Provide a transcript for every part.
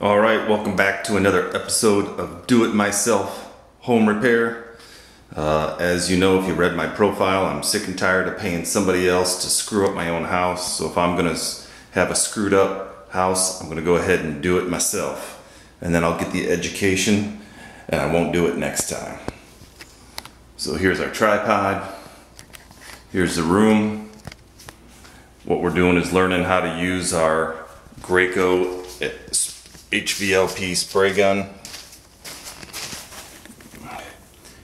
All right, welcome back to another episode of Do It Myself Home Repair. As you know, if you read my profile, I'm sick and tired of paying somebody else to screw up my own house. So if I'm gonna have a screwed up house, I'm gonna go ahead and do it myself. And then I'll get the education and I won't do it next time. So here's our tripod. Here's the room. What we're doing is learning how to use our Graco HVLP spray gun.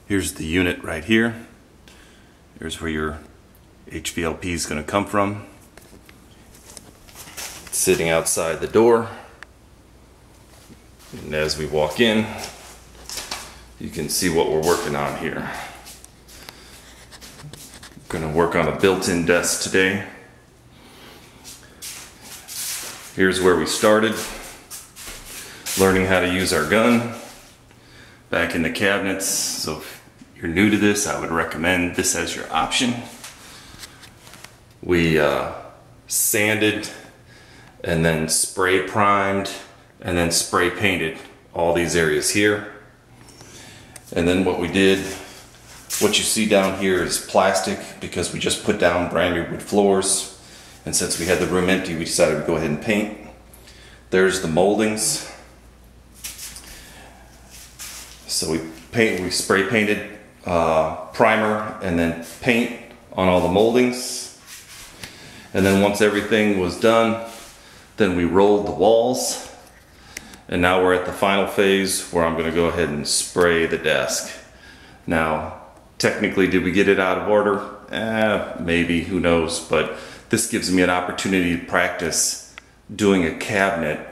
Here's the unit right here. Here's where your HVLP is going to come from. It's sitting outside the door. And as we walk in, you can see what we're working on here. We're going to work on a built-in desk today. Here's where we started. Learning how to use our gun back in the cabinets. So if you're new to this, I would recommend this as your option. We sanded and then spray primed and then spray painted all these areas here. And then what we did, what you see down here is plastic because we just put down brand new wood floors. And since we had the room empty, we decided to go ahead and paint. There's the moldings. So we spray painted primer and then paint on all the moldings. And then once everything was done, then we rolled the walls. And now we're at the final phase where I'm going to go ahead and spray the desk. Now, technically, did we get it out of order? Maybe, who knows, but this gives me an opportunity to practice doing a cabinet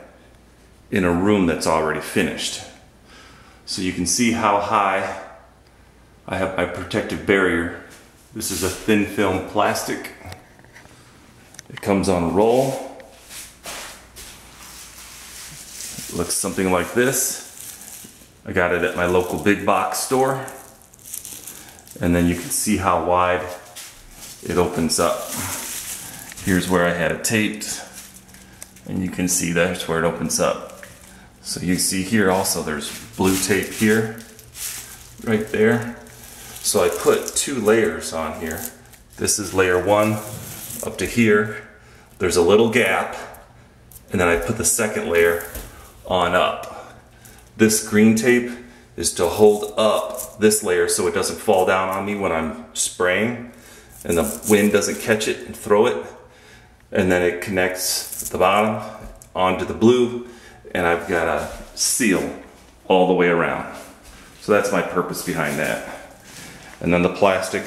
in a room that's already finished. So you can see how high I have my protective barrier. This is a thin film plastic. It comes on a roll. It looks something like this. I got it at my local big box store. And then you can see how wide it opens up. Here's where I had it taped. And you can see that's where it opens up. So you see here also there's blue tape here, right there. So I put 2 layers on here. This is layer 1 up to here. There's a little gap, and then I put the second layer on up. This green tape is to hold up this layer so it doesn't fall down on me when I'm spraying, and the wind doesn't catch it and throw it. And then it connects at the bottom onto the blue, and I've got a seal all the way around. So that's my purpose behind that. And then the plastic,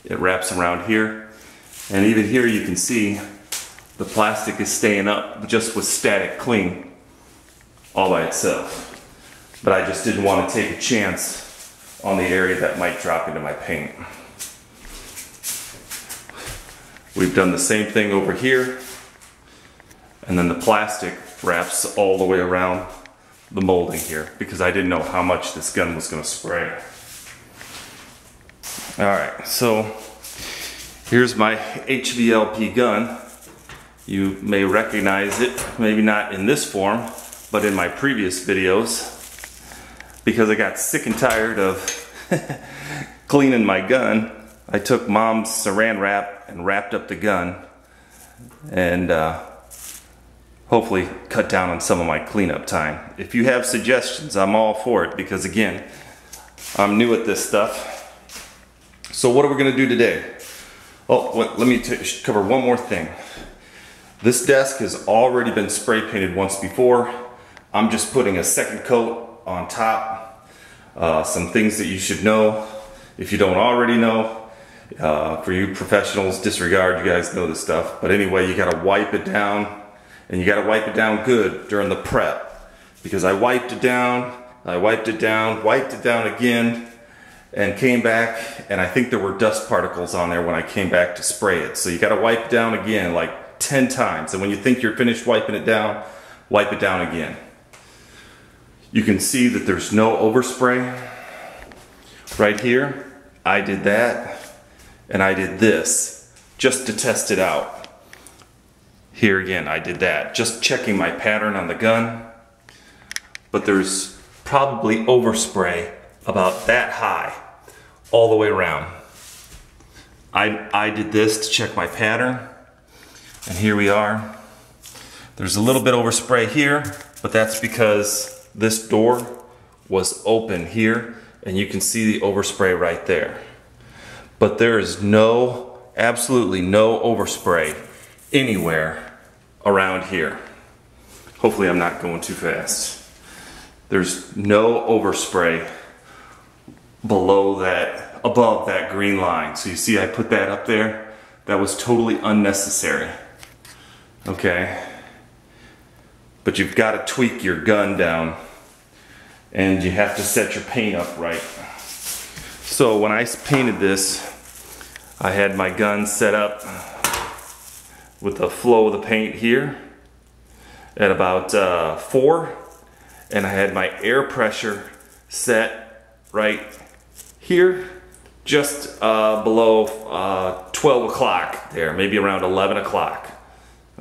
it wraps around here. And even here you can see the plastic is staying up just with static cling all by itself. But I just didn't want to take a chance on the area that might drop into my paint. We've done the same thing over here. And then the plastic wraps all the way around the molding here because I didn't know how much this gun was going to spray. Alright, so here's my HVLP gun. You may recognize it, maybe not in this form, but in my previous videos, because I got sick and tired of cleaning my gun. I took Mom's saran wrap and wrapped up the gun and hopefully cut down on some of my cleanup time. If you have suggestions, I'm all for it because again, I'm new at this stuff. So what are we gonna do today? Oh, let me cover one more thing. This desk has already been spray painted once before. I'm just putting a second coat on top. Some things that you should know if you don't already know. For you professionals, disregard, you guys know this stuff. But anyway, you gotta wipe it down. And you gotta wipe it down good during the prep. Because I wiped it down, wiped it down again, and came back, and I think there were dust particles on there when I came back to spray it. So you gotta wipe it down again like 10 times. And when you think you're finished wiping it down, wipe it down again. You can see that there's no overspray. Right here, I did that, and I did this, just to test it out. Here again, I did that, just checking my pattern on the gun. but there's probably overspray about that high all the way around. I did this to check my pattern, and here we are. There's a little bit overspray here, but that's because this door was open here, and you can see the overspray right there. But there is absolutely no overspray anywhere around here. Hopefully I'm not going too fast. There's no overspray above that green line. So you see I put that up there. That was totally unnecessary. Okay. But you've got to tweak your gun down, and you have to set your paint up right. So when I painted this, I had my gun set up with the flow of the paint here at about 4, and I had my air pressure set right here, just below 12 o'clock there, maybe around 11 o'clock.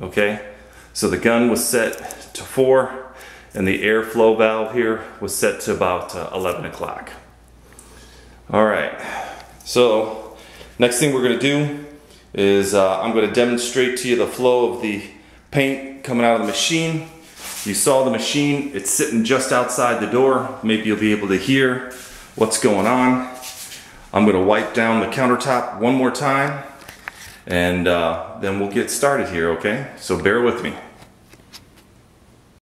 Okay, so the gun was set to 4, and the airflow valve here was set to about 11 o'clock. All right, so next thing we're going to do is I'm going to demonstrate to you the flow of the paint coming out of the machine. You saw the machine, it's sitting just outside the door. Maybe you'll be able to hear what's going on. I'm going to wipe down the countertop one more time, and then we'll get started here, okay? So bear with me.